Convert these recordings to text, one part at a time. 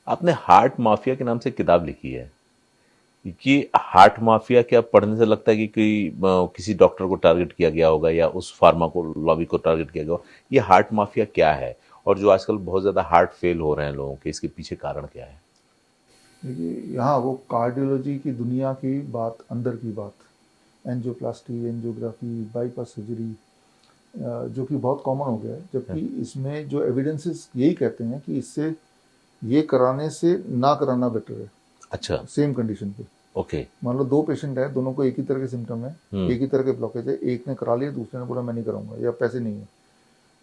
आपने heart mafia के नाम से किताब लिखी है। कि हार्ट माफिया क्या पढ़ने से लगता है कि किसी डॉक्टर को टारगेट किया गया होगा या उस फार्मा को लॉबी को टारगेट किया गया होगा। ये हार्ट माफिया क्या है और जो आजकल बहुत ज्यादा हार्ट फेल हो रहे हैं लोगों के, इसके पीछे कारण क्या है? देखिए, यहाँ वो कार्डियोलॉजी की दुनिया की बात, अंदर की बात, एंजियोप्लास्टी, एंजियोग्राफी, बाईपास सर्जरी, जो कि बहुत कॉमन हो गया है, जबकि इसमें जो एविडेंसेस यही कहते हैं कि इससे ये कराने से ना कराना बेटर है। अच्छा। सेम कंडीशन पे ओके। मान लो दो पेशेंट है, दोनों को एक ही तरह के सिम्टम है, हम्म। एक ही तरह के ब्लॉकेज है, एक ने करा लिया, दूसरे ने बोला मैं नहीं कराऊंगा या पैसे नहीं है,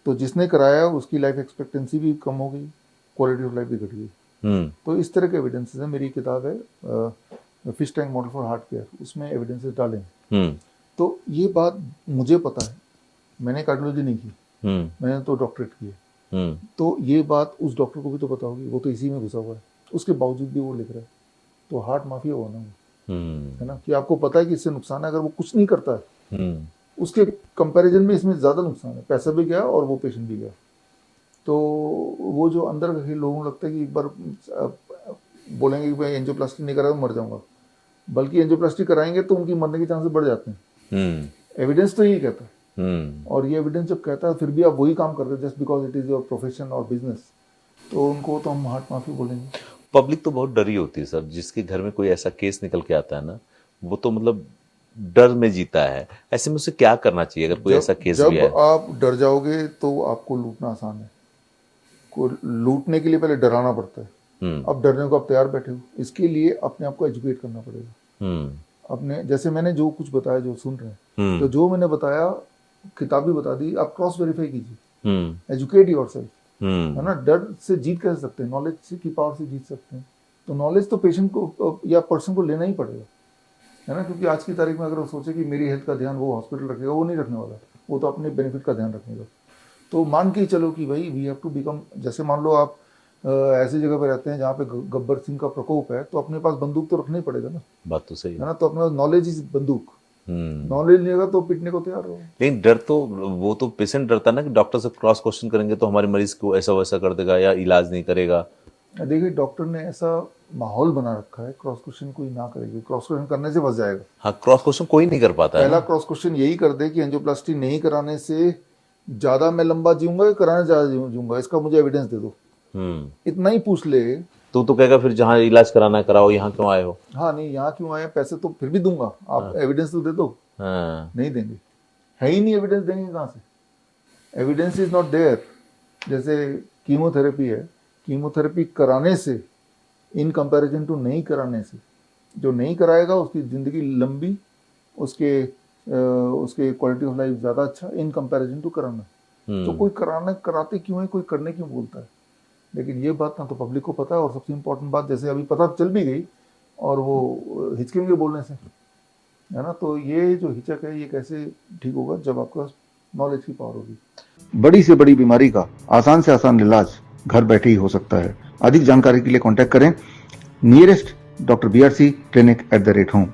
तो जिसने कराया उसकी लाइफ एक्सपेक्टेंसी भी कम हो गई, क्वालिटी ऑफ लाइफ भी घट गई। हम्म। तो इस तरह के एविडेंसेस है। मेरी किताब है fish tank model for heart care, उसमें एविडेंसेस डाले हैं। हम्म। तो ये बात मुझे पता है, मैंने कार्डियोलॉजी नहीं की, हम्म। मैंने तो डॉक्टरेट की है। हम्म। तो ये बात उस डॉक्टर को भी तो पता होगी, वो तो इसी में घुसा हुआ है, उसके बावजूद भी वो लिख रहा है। तो हार्ट माफिया हुआ ना वो, है हम्म। ना, कि आपको पता है कि इससे नुकसान है, अगर वो कुछ नहीं करता है हम्म। उसके कंपैरिजन में इसमें ज़्यादा नुकसान है, पैसा भी गया और वो पेशेंट भी गया। तो वो जो अंदर के लोगों को लगता है कि एक बार बोलेंगे कि भाई एंजियोप्लास्टी नहीं करा तो मर जाऊंगा, बल्कि एंजियोप्लास्टी कराएंगे तो उनकी मरने के चांसेस बढ़ जाते हैं। हम्म। एविडेंस तो यही कहता है। हम्म। और ये एविडेंस जब कहता है फिर भी आप वही काम करते हैं just because it is your profession और बिजनेस, तो उनको तो हम हार्ट माफी बोलेंगे। पब्लिक तो बहुत डरी होती है सर, जिसके घर में कोई ऐसा केस निकल के आता है ना, वो तो मतलब डर में जीता है। ऐसे में उसे क्या करना चाहिए अगर कोई जब ऐसा केस भी जब है? आप डर जाओगे तो आपको लूटना आसान है। को लूटने के लिए पहले डराना पड़ता है। हम्म। अब डरने को आप तैयार बैठे हो, इसके लिए अपने आप को एजुकेट करना पड़ेगा। हम्म। अपने जैसे मैंने जो कुछ बताया, जो सुन रहे हैं, तो हम्म। जो मैंने बताया किताब भी बता दी, आप क्रॉस वेरीफाई कीजिए, हम्म। एजुकेट योरसेल्फ, है हम्म। ना। डर से जीत कैसे सकते हैं, नॉलेज से की पावर से जीत सकते हैं। तो नॉलेज तो पेशेंट को या पर्सन को लेना ही पड़ेगा, है ना, क्योंकि आज की तारीख में अगर वो सोचे कि मेरी हेल्थ का ध्यान वो हॉस्पिटल रखेगा, वो नहीं रखने वाला, वो तो अपने बेनिफिट का ध्यान रखेगा। तो मान के ही चलो कि भाई वी हैव टू बिकम, जैसे मान लो आप ऐसी जगह पे रहते हैं जहाँ पे गब्बर सिंह का प्रकोप है, तो अपने पास बंदूक तो रखना ही पड़ेगा ना, बात तो सही है है। ना। तो अपने पास नॉलेज इज बंदूक, हम्म। नॉलेज नहीं होगा तो पिटने को तैयार हो। लेकिन डर तो, वो तो पेशेंट डरता है ना कि डॉक्टर से क्रॉस क्वेश्चन करेंगे तो हमारे मरीज को ऐसा वैसा कर देगा या इलाज नहीं करेगा। देखिए, डॉक्टर ने ऐसा माहौल बना रखा है, क्रॉस क्वेश्चन कोई ना करेगी, क्रॉस क्वेश्चन करने से फंस जाएगा। हाँ, क्रॉस क्वेश्चन कोई नहीं कर पाता है पहला ना। क्रॉस क्वेश्चन यही कर दे कि एंजियोप्लास्टी नहीं कराने से ज़्यादा मैं लंबा जीऊंगा या कराने ज़्यादा जीऊंगा, इसका मुझे एविडेंस दे दो। हम्म। इतना ही पूछ ले। तो कहेगा फिर जहाँ इलाज कराना है कराओ, यहाँ क्यों आए हो? हाँ, नहीं यहाँ क्यों आए, पैसे तो फिर भी दूंगा, आप हाँ। एविडेंस तो दे दो। हाँ। नहीं देंगे, है ही नहीं एविडेंस, देंगे कहाँ से? Evidence is not there. जैसे कीमोथेरेपी है, कीमोथेरेपी कराने से इन कंपैरिजन टू नहीं कराने से, जो नहीं कराएगा उसकी ज़िंदगी लंबी, उसके क्वालिटी ऑफ लाइफ ज़्यादा अच्छा इन कंपैरिजन टू कराना। तो हम्म। कोई कराने कराते क्यों है, कोई करने क्यों बोलता है? लेकिन ये बात ना तो पब्लिक को पता है, और सबसे इम्पोर्टेंट बात, जैसे अभी पता चल भी गई और वो हिचकेंगे बोलने से, है ना। तो ये जो हिचक है ये कैसे ठीक होगा, जब आपके पास नॉलेज की पावर होगी। बड़ी से बड़ी बीमारी का आसान से आसान इलाज घर बैठे ही हो सकता है। अधिक जानकारी के लिए कॉन्टैक्ट करें नियरेस्ट डॉक्टर BRC clinic@home।